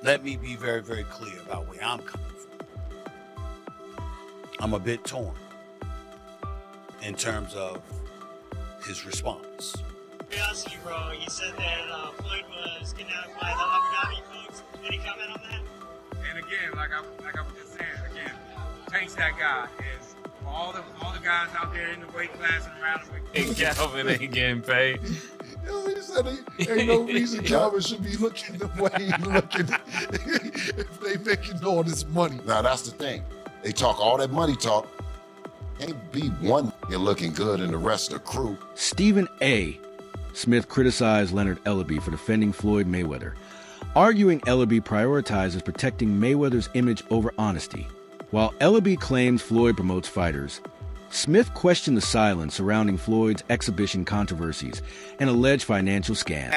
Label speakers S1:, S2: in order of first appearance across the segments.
S1: let me be very, very clear about where I'm coming from. I'm a bit torn in terms of his response.
S2: Curiosity, bro. You said that Floyd was kidnapped by the Abu Dhabi folks. Any comment on that?
S3: And again, like I was just saying, again, Tank's that guy. Is all the guys out there in the weight class and around him.
S4: Calvin ain't getting paid.
S5: He said ain't no reason Calvin should be looking the way he's looking if they making all this money.
S6: Now that's the thing. They talk all that money talk. Ain't be one looking good and the rest of the crew.
S7: Stephen A. Smith criticized Leonard Ellerbe for defending Floyd Mayweather, arguing Ellerbe prioritizes protecting Mayweather's image over honesty. While Ellerbe claims Floyd promotes fighters, Smith questioned the silence surrounding Floyd's exhibition controversies and alleged financial scam.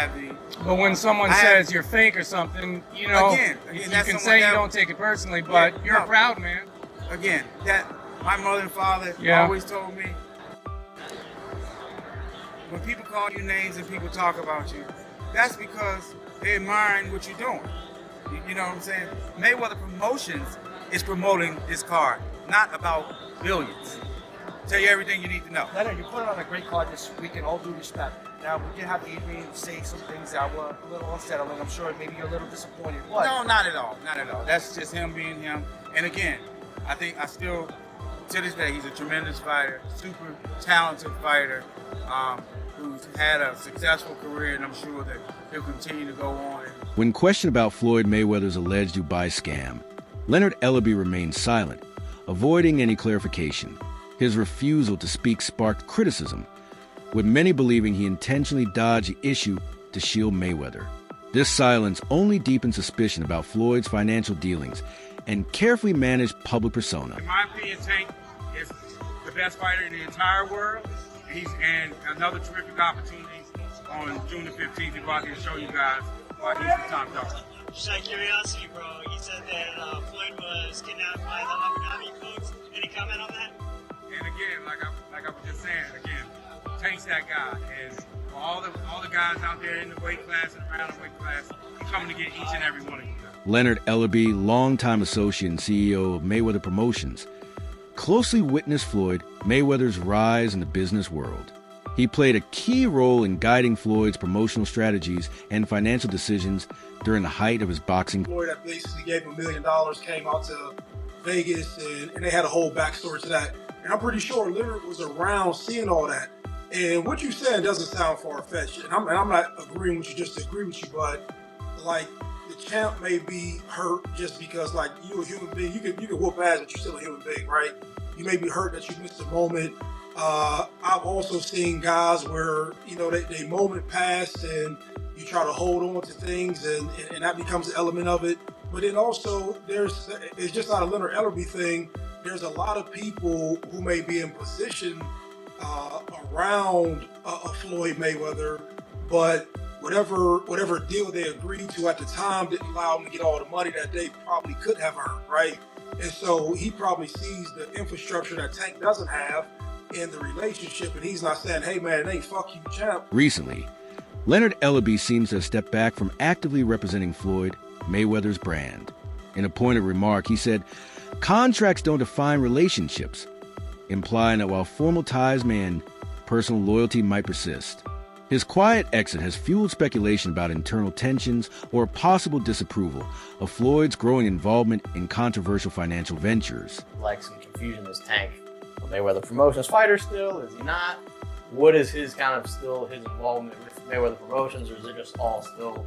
S3: But when someone says you're fake or something, you know, you can say you don't take it personally, but you're a proud man.
S8: Again, that my mother and father always told me, when people call you names and people talk about you, that's because they're admiring what you're doing. You know what I'm saying? Mayweather Promotions is promoting this card, not about billions. Tell you everything you need to know.
S9: Leonard, you put on a great card this week, in all due respect. Now, we did have Adrian say some things that were a little unsettling. I'm sure maybe you're a little disappointed. What?
S8: No, not at all. Not at all. That's just him being him. And again, I still, to this day, he's a tremendous fighter, super talented fighter, who's had a successful career, and I'm sure that he'll continue to go on.
S7: When questioned about Floyd Mayweather's alleged Dubai scam, Leonard Ellerbe remained silent, avoiding any clarification. His refusal to speak sparked criticism, with many believing he intentionally dodged the issue to shield Mayweather. This silence only deepened suspicion about Floyd's financial dealings and carefully managed public persona.
S3: In my opinion, Tank is the best fighter in the entire world. And another terrific opportunity on June the 15th to go out there and show you guys why he's the top dog.
S2: Just out of curiosity, bro. You said that Floyd was kidnapped by the Abu Dhabi folks. Any comment on that?
S3: And again, like I was just saying, again, Tank's that guy. Is all the guys out there in the weight class and around the weight class, he's coming to get each and every one of you guys.
S7: Leonard Ellerbe, longtime associate and CEO of Mayweather Promotions, closely witnessed Floyd Mayweather's rise in the business world. He played a key role in guiding Floyd's promotional strategies and financial decisions during the height of his boxing.
S10: Floyd that basically gave him $1 million, came out to Vegas, and they had a whole backstory to that. And I'm pretty sure Leonard was around seeing all that. And what you said doesn't sound far-fetched. And I'm not agreeing with you just to agree with you, but like the champ may be hurt just because like you're a human being. You can whoop ass, but you're still a human being, right? You may be hurt that you missed a moment. I've also seen guys where, you know, they moment passed and you try to hold on to things and that becomes an element of it. But then also it's just not a Leonard Ellerbe thing. There's a lot of people who may be in position around Floyd Mayweather, but whatever deal they agreed to at the time didn't allow them to get all the money that they probably could have earned, right? And so he probably sees the infrastructure that Tank doesn't have in the relationship, and he's not saying, hey man, hey, fuck you, champ.
S7: Recently, Leonard Ellerbe seems to have stepped back from actively representing Floyd Mayweather's brand. In a pointed remark, he said, contracts don't define relationships, implying that while formal ties may end, personal loyalty might persist. His quiet exit has fueled speculation about internal tensions or possible disapproval of Floyd's growing involvement in controversial financial ventures.
S4: Like some confusion, is Tank a Mayweather Promotions fighter still? Is he not? What is his involvement with Mayweather Promotions, or is it just all still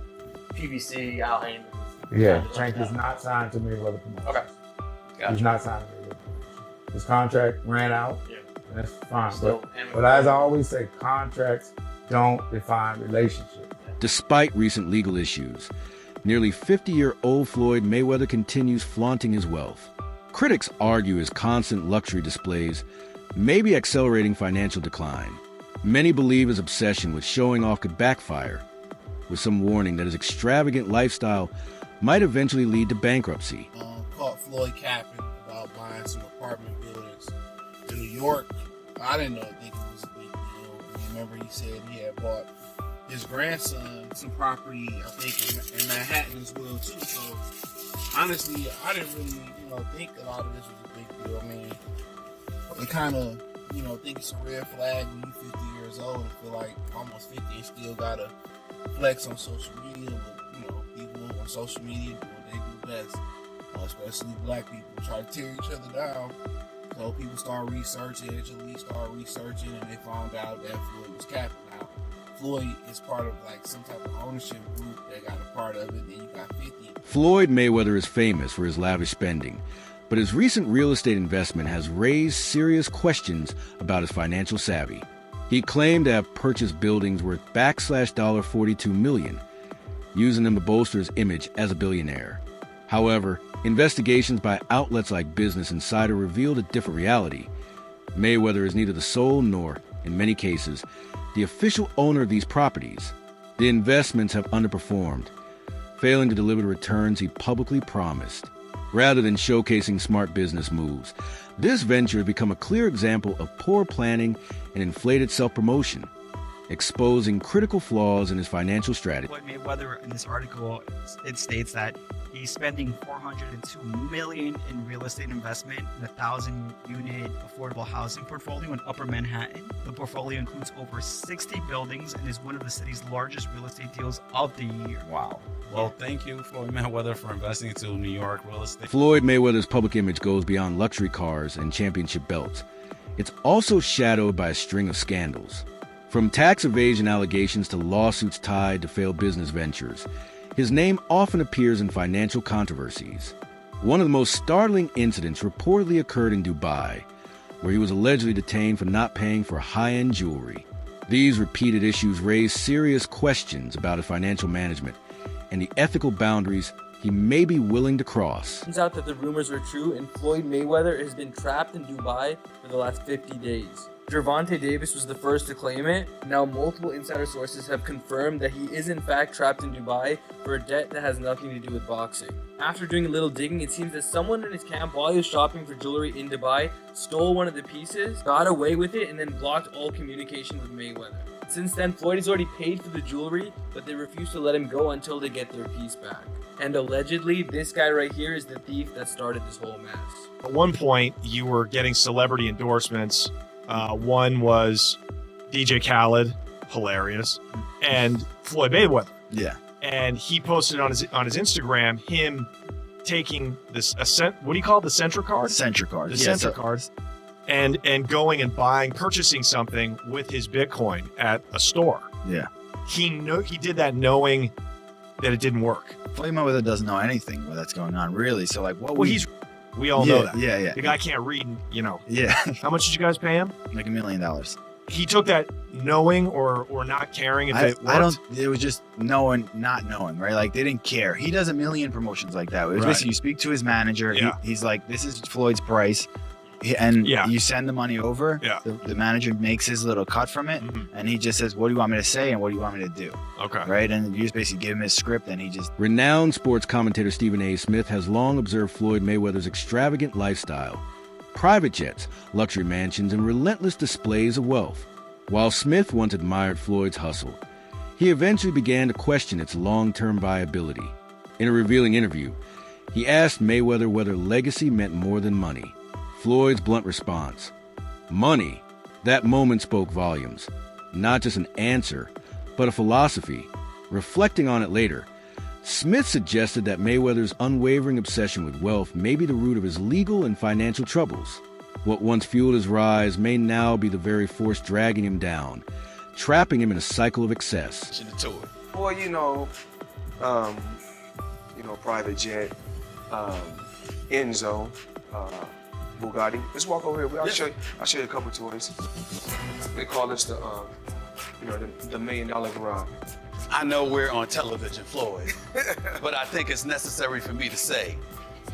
S4: PBC, Al Haymon?
S11: Yeah, Tank is not signed to Mayweather Promotions.
S4: Okay. Gotcha.
S11: He's not signed to Mayweather Promotions. His contract ran out. Yeah. That's fine. But as I always say, contracts don't define relationships.
S7: Despite recent legal issues, nearly 50-year-old Floyd Mayweather continues flaunting his wealth. Critics argue his constant luxury displays may be accelerating financial decline. Many believe his obsession with showing off could backfire, with some warning that his extravagant lifestyle might eventually lead to bankruptcy.
S12: Caught Floyd capping about buying some apartment buildings in New York. I didn't think it was a big deal. Remember, he said he had bought his grandson some property, I think, in Manhattan as well too. So honestly, I didn't really, think a lot of this was a big deal. I mean, I kind of, think it's a red flag when you're 50 years old and feel like almost 50 and still gotta flex on social media. But people on social media do what they do best, especially black people try to tear each other down. So people start researching, and they found out that Floyd was capping. Now, Floyd is part of like some type of ownership group that got a part of it. Then you got 50.
S7: Floyd Mayweather is famous for his lavish spending, but his recent real estate investment has raised serious questions about his financial savvy. He claimed to have purchased buildings worth $42 million, using them to bolster his image as a billionaire. However, investigations by outlets like Business Insider revealed a different reality. Mayweather is neither the sole nor, in many cases, the official owner of these properties. The investments have underperformed, failing to deliver the returns he publicly promised. Rather than showcasing smart business moves, this venture has become a clear example of poor planning and inflated self-promotion, exposing critical flaws in his financial strategy.
S13: Floyd Mayweather, in this article, it states that he's spending $402 million in real estate investment in a 1,000-unit affordable housing portfolio in Upper Manhattan. The portfolio includes over 60 buildings and is one of the city's largest real estate deals of the year.
S1: Wow. Well, thank you, Floyd Mayweather, for investing into New York real estate.
S7: Floyd Mayweather's public image goes beyond luxury cars and championship belts. It's also shadowed by a string of scandals. From tax evasion allegations to lawsuits tied to failed business ventures, his name often appears in financial controversies. One of the most startling incidents reportedly occurred in Dubai, where he was allegedly detained for not paying for high-end jewelry. These repeated issues raise serious questions about his financial management and the ethical boundaries he may be willing to cross.
S14: Turns out that the rumors are true, and Floyd Mayweather has been trapped in Dubai for the last 50 days. Gervonta Davis was the first to claim it. Now multiple insider sources have confirmed that he is in fact trapped in Dubai for a debt that has nothing to do with boxing. After doing a little digging, it seems that someone in his camp, while he was shopping for jewelry in Dubai, stole one of the pieces, got away with it, and then blocked all communication with Mayweather. Since then, Floyd has already paid for the jewelry, but they refuse to let him go until they get their piece back. And allegedly, this guy right here is the thief that started this whole mess.
S15: At one point, you were getting celebrity endorsements. One was DJ Khaled, hilarious, and Floyd Mayweather.
S1: Yeah.
S15: And he posted on his Instagram him taking this what do you call it? The Centra card?
S1: Centra card.
S15: The Centra cards. And going and purchasing something with his Bitcoin at a store.
S1: Yeah.
S15: He did that knowing that it didn't work.
S1: Floyd Mayweather doesn't know anything that's going on, really. So, like, what?
S15: We all know that.
S1: Yeah.
S15: The guy can't read,
S1: Yeah.
S15: How much did you guys pay him?
S1: Like $1 million.
S15: He took that knowing or not caring if it worked?
S1: It was just knowing, not knowing, right? Like, they didn't care. He does a million promotions like that. It was basically, you speak to his manager.
S15: Yeah.
S1: He's like, this is Floyd's price. And you send the money over.
S15: Yeah.
S1: The manager makes his little cut from it. Mm-hmm. And he just says, what do you want me to say? And what do you want me to do?
S15: Okay.
S1: Right. And you just basically give him his script and he just.
S7: Renowned sports commentator Stephen A. Smith has long observed Floyd Mayweather's extravagant lifestyle, private jets, luxury mansions, and relentless displays of wealth. While Smith once admired Floyd's hustle, he eventually began to question its long-term viability. In a revealing interview, he asked Mayweather whether legacy meant more than money. Floyd's blunt response, money. That moment spoke volumes. Not just an answer, but a philosophy. Reflecting on it later, Smith suggested that Mayweather's unwavering obsession with wealth may be the root of his legal and financial troubles. What once fueled his rise may now be the very force dragging him down, trapping him in a cycle of excess.
S16: Well, private jet, end zone, Bugatti. Let's walk over here. I'll show you a couple toys. They call this the $1 million garage.
S1: I know we're on television, Floyd, but I think it's necessary for me to say,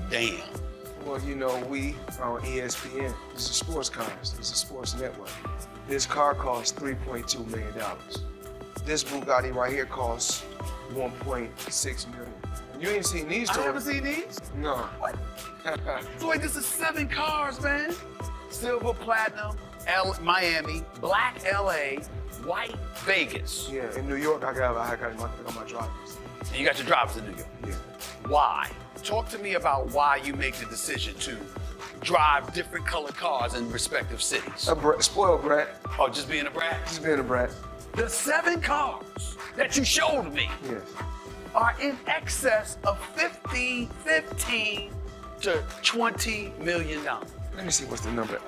S1: damn.
S16: Well, we are on ESPN. This is sports cars. This is sports network. This car costs $3.2 million. This Bugatti right here costs $1.6 million. You ain't seen these toys.
S1: I haven't seen these?
S16: No.
S1: What? Floyd, this is 7 cars, man. Silver, platinum, Miami, black LA, white Vegas.
S16: Yeah, in New York, I got my drivers.
S1: And you got your drivers in New York.
S16: Yeah.
S1: Why? Talk to me about why you make the decision to drive different colored cars in respective cities.
S16: Spoiled brat.
S1: Oh, just being a brat?
S16: Just being a brat.
S1: The 7 cars that you showed me are in excess of $15 to $20 million.
S16: Let me see what's the number.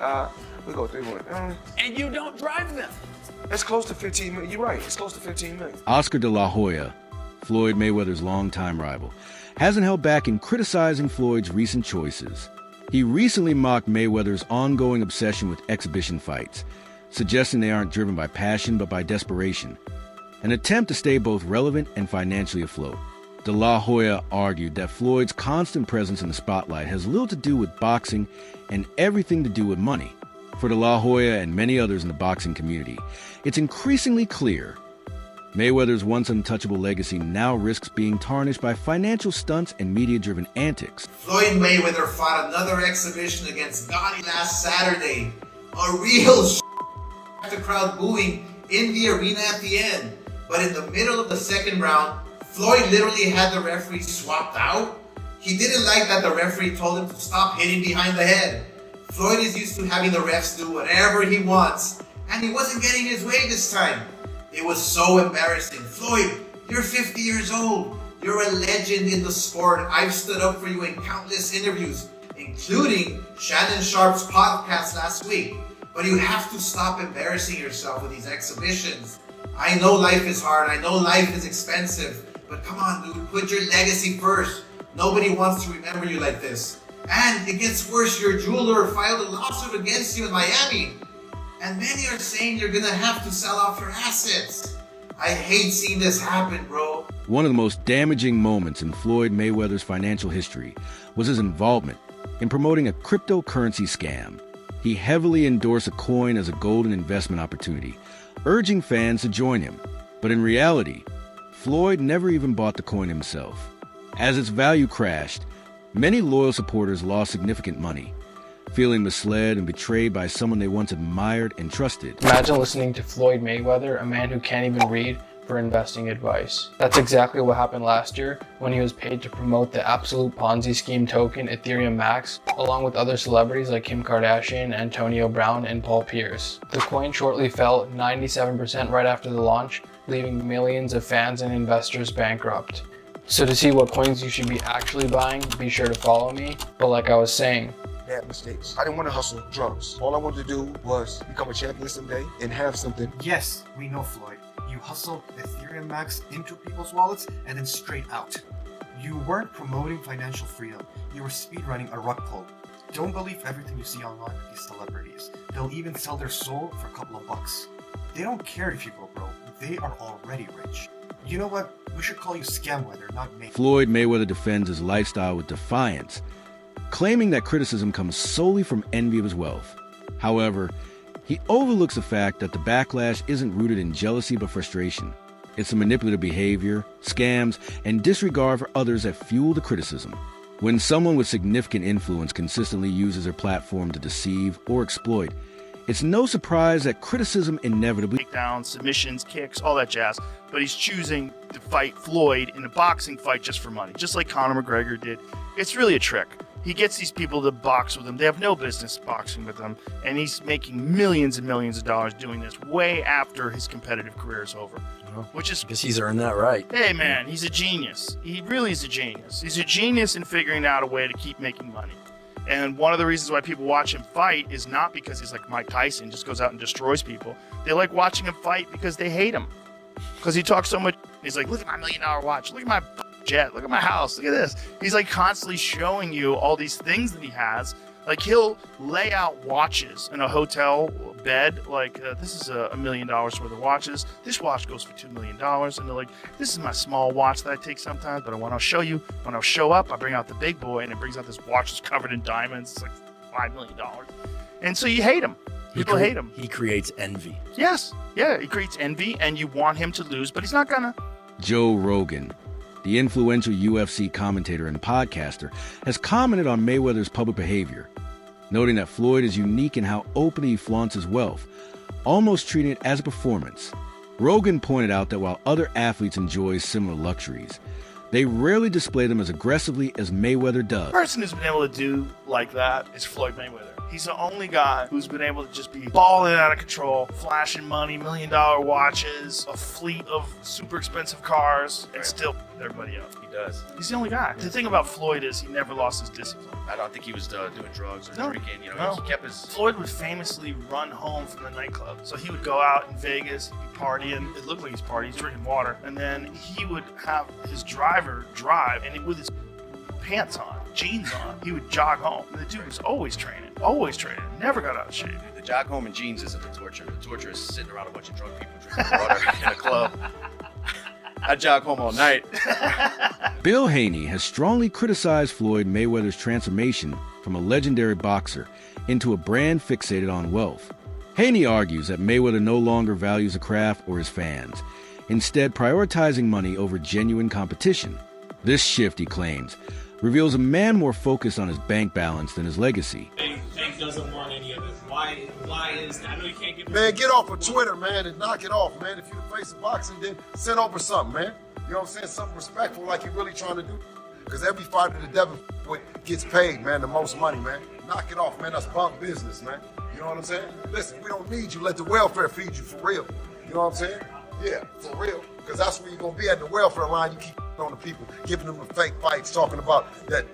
S16: We go 3-1.
S1: And you don't drive them.
S16: It's close to 15 million. You're right. It's close to 15 million.
S7: Oscar de la Hoya, Floyd Mayweather's longtime rival, hasn't held back in criticizing Floyd's recent choices. He recently mocked Mayweather's ongoing obsession with exhibition fights, suggesting they aren't driven by passion but by desperation, an attempt to stay both relevant and financially afloat. De La Hoya argued that Floyd's constant presence in the spotlight has little to do with boxing and everything to do with money. For De La Hoya and many others in the boxing community, it's increasingly clear Mayweather's once untouchable legacy now risks being tarnished by financial stunts and media-driven antics.
S17: Floyd Mayweather fought another exhibition against Gotti last Saturday. A real the crowd booing in the arena at the end. But in the middle of the second round, Floyd literally had the referee swapped out. He didn't like that the referee told him to stop hitting behind the head. Floyd is used to having the refs do whatever he wants, and he wasn't getting his way this time. It was so embarrassing. Floyd, you're 50 years old. You're a legend in the sport. I've stood up for you in countless interviews, including Shannon Sharp's podcast last week. But you have to stop embarrassing yourself with these exhibitions. I know life is hard. I know life is expensive. But come on, dude, put your legacy first. Nobody wants to remember you like this. And it gets worse. Your jeweler filed a lawsuit against you in Miami. And many are saying you're gonna have to sell off your assets. I hate seeing this happen, bro.
S7: One of the most damaging moments in Floyd Mayweather's financial history was his involvement in promoting a cryptocurrency scam. He heavily endorsed a coin as a golden investment opportunity, urging fans to join him. But in reality, Floyd never even bought the coin himself. As its value crashed, many loyal supporters lost significant money, feeling misled and betrayed by someone they once admired and trusted.
S14: Imagine listening to Floyd Mayweather, a man who can't even read, for investing advice. That's exactly what happened last year when he was paid to promote the absolute Ponzi scheme token Ethereum Max, along with other celebrities like Kim Kardashian, Antonio Brown, and Paul Pierce. The coin shortly fell 97% right after the launch, leaving millions of fans and investors bankrupt. So to see what coins you should be actually buying, be sure to follow me. But like I was saying,
S16: bad mistakes. I didn't want to hustle drugs. All I wanted to do was become a champion someday and have something.
S18: Yes, we know, Floyd. You hustled Ethereum Max into people's wallets and then straight out. You weren't promoting financial freedom. You were speedrunning a rug pull. Don't believe everything you see online with these celebrities. They'll even sell their soul for a couple of bucks. They don't care if you go broke. They are already rich. You know what? We should call you Scamweather, not Mayweather.
S7: Floyd Mayweather defends his lifestyle with defiance, claiming that criticism comes solely from envy of his wealth. However, he overlooks the fact that the backlash isn't rooted in jealousy but frustration. It's the manipulative behavior, scams, and disregard for others that fuel the criticism. When someone with significant influence consistently uses their platform to deceive or exploit, it's no surprise that criticism inevitably
S19: takedowns, submissions, kicks, all that jazz. But he's choosing to fight Floyd in a boxing fight just for money, just like Conor McGregor did. It's really a trick. He gets these people to box with him. They have no business boxing with him. And he's making millions and millions of dollars doing this way after his competitive career is over. Which is
S20: because he's earned that right.
S19: Hey, man, he's a genius. He really is a genius. He's a genius in figuring out a way to keep making money. And one of the reasons why people watch him fight is not because he's like Mike Tyson, just goes out and destroys people. They like watching him fight because they hate him. Because he talks so much. He's like, look at my $1 million watch. Look at my jet. Look at my house. Look at this. He's like constantly showing you all these things that he has. Like he'll lay out watches in a hotel bed. Like this is $1 million worth of watches. This watch goes for $2 million. And they're like, this is my small watch that I take sometimes. But when I'll show you, when I'll show up, I bring out the big boy and it brings out this watch that's covered in diamonds. It's like $5 million. And so you hate him. People hate him.
S20: He creates envy.
S19: Yes. Yeah, he creates envy and you want him to lose, but he's not gonna.
S7: Joe Rogan, the influential UFC commentator and podcaster, has commented on Mayweather's public behavior, noting that Floyd is unique in how openly he flaunts his wealth, almost treating it as a performance. Rogan pointed out that while other athletes enjoy similar luxuries, they rarely display them as aggressively as Mayweather does.
S19: The person who's been able to do like that is Floyd Mayweather. He's the only guy who's been able to just be balling out of control, flashing money, $1 million watches, a fleet of super expensive cars, and still everybody else.
S20: He does.
S19: He's the only guy. The thing about Floyd is he never lost his discipline.
S20: I don't think he was doing drugs or drinking. You know,
S19: No.
S20: he kept his.
S19: Floyd would famously run home from the nightclub. So he would go out in Vegas, he'd be partying. It looked like he's partying, he's drinking water. And then he would have his driver drive, and with his pants on, jeans on, he would jog home. And the dude was always training, never got out of shape.
S20: The jog home in jeans isn't the torture. The torture is sitting around a bunch of drunk people drinking water in a club. I jog home all night.
S7: Bill Haney has strongly criticized Floyd Mayweather's transformation from a legendary boxer into a brand fixated on wealth. Haney argues that Mayweather no longer values the craft or his fans, instead prioritizing money over genuine competition. This shift, he claims, reveals a man more focused on his bank balance than his legacy.
S21: Tank doesn't want any of it. Why is that? I know you can't get.
S6: Man, get off of Twitter, man, and knock it off, man. If you're the face of boxing, then send over something, man. You know what I'm saying? Something respectful like you're really trying to do. Because every fighter that Devin with gets paid, man, the most money, man. Knock it off, man. That's bunk business, man. You know what I'm saying? Listen, we don't need you. Let the welfare feed you for real. You know what I'm saying? Yeah, for real. Because that's where you're going to be at the welfare line. You keep on the people, giving them the fake fights, talking about that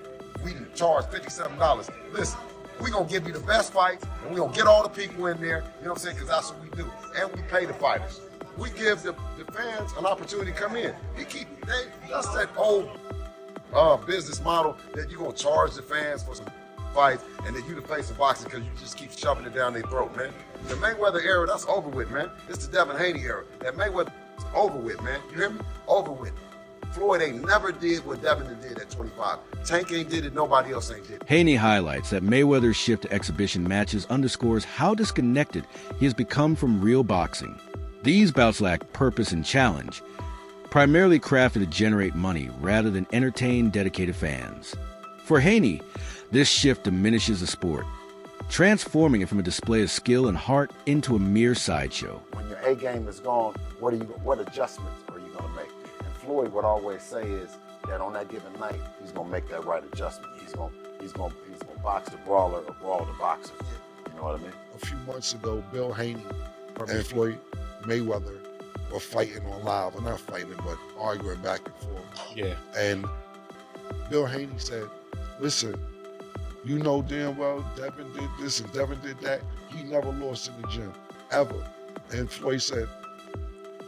S6: we charge $57. Listen, we're going to give you the best fights, and we're going to get all the people in there, you know what I'm saying, because that's what we do. And we pay the fighters. We give the fans an opportunity to come in. That's that old business model that you're going to charge the fans for some fights, and then you the face of boxing because you just keep shoving it down their throat, man. The Mayweather era, that's over with, man. It's the Devin Haney era. That Mayweather is over with, man. You hear me? Over with. Floyd ain't never did what Devin did at 25. Tank ain't did it, nobody else ain't did it.
S7: Haney highlights that Mayweather's shift to exhibition matches underscores how disconnected he has become from real boxing. These bouts lack purpose and challenge, primarily crafted to generate money rather than entertain dedicated fans. For Haney, this shift diminishes the sport, transforming it from a display of skill and heart into a mere sideshow.
S6: When your A game is gone, what adjustments are you going to make? And Floyd would always say is that on that given night, he's going to make that right adjustment. He's going to box the brawler or brawl the boxer. You know what I mean?
S5: A few months ago, Bill Haney and Floyd Mayweather were fighting on live. Well, not fighting, but arguing back and forth.
S20: Yeah.
S5: And Bill Haney said, listen, you know damn well Devin did this and Devin did that. He never lost in the gym, ever. And Floyd said,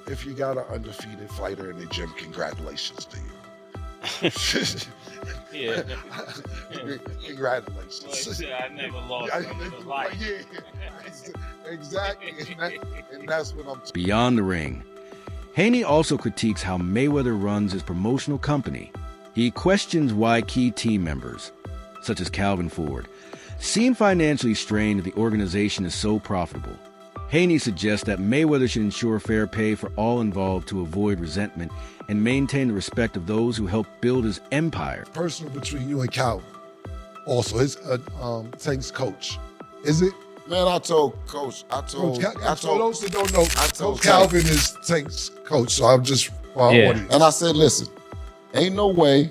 S5: if you got an undefeated fighter in the gym, congratulations to you.
S21: Yeah.
S5: Congratulations.
S21: Well, I never lost in the life.
S5: Yeah, exactly. And that's what I'm talking.
S7: Beyond the ring, Haney also critiques how Mayweather runs his promotional company. He questions why key team members, such as Calvin Ford, seem financially strained if the organization is so profitable. Haney suggests that Mayweather should ensure fair pay for all involved to avoid resentment and maintain the respect of those who helped build his empire.
S5: Personal between you and Calvin. Also, his Tank's coach. Is it?
S6: Man, I told Coach,
S5: for those that don't know, Coach Calvin is Tank's coach, so I'm just
S6: And I said, listen, ain't no way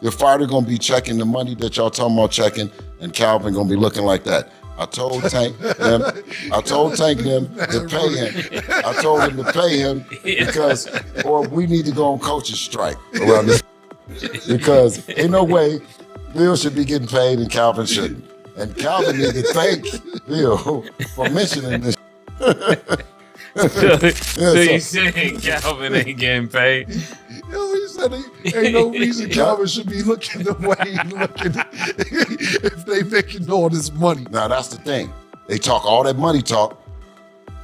S6: your fighter gonna be checking the money that y'all talking about checking, and Calvin gonna be looking like that. I told Tank them to pay him. I told him to pay him because, or we need to go on coach's strike around this because ain't no way Bill should be getting paid and Calvin shouldn't. And Calvin need to thank Bill for mentioning this.
S22: So you saying Calvin ain't getting paid?
S5: Yo, he said ain't no reason Calvin should be looking the way he looking if they making all this money.
S6: Now that's the thing. They talk all that money talk.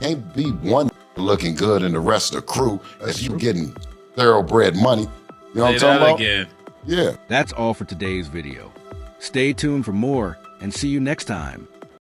S6: Can't be one looking good and the rest of the crew if you getting thoroughbred money. You know what I'm talking about?
S22: Again.
S6: Yeah.
S7: That's all for today's video. Stay tuned for more and see you next time.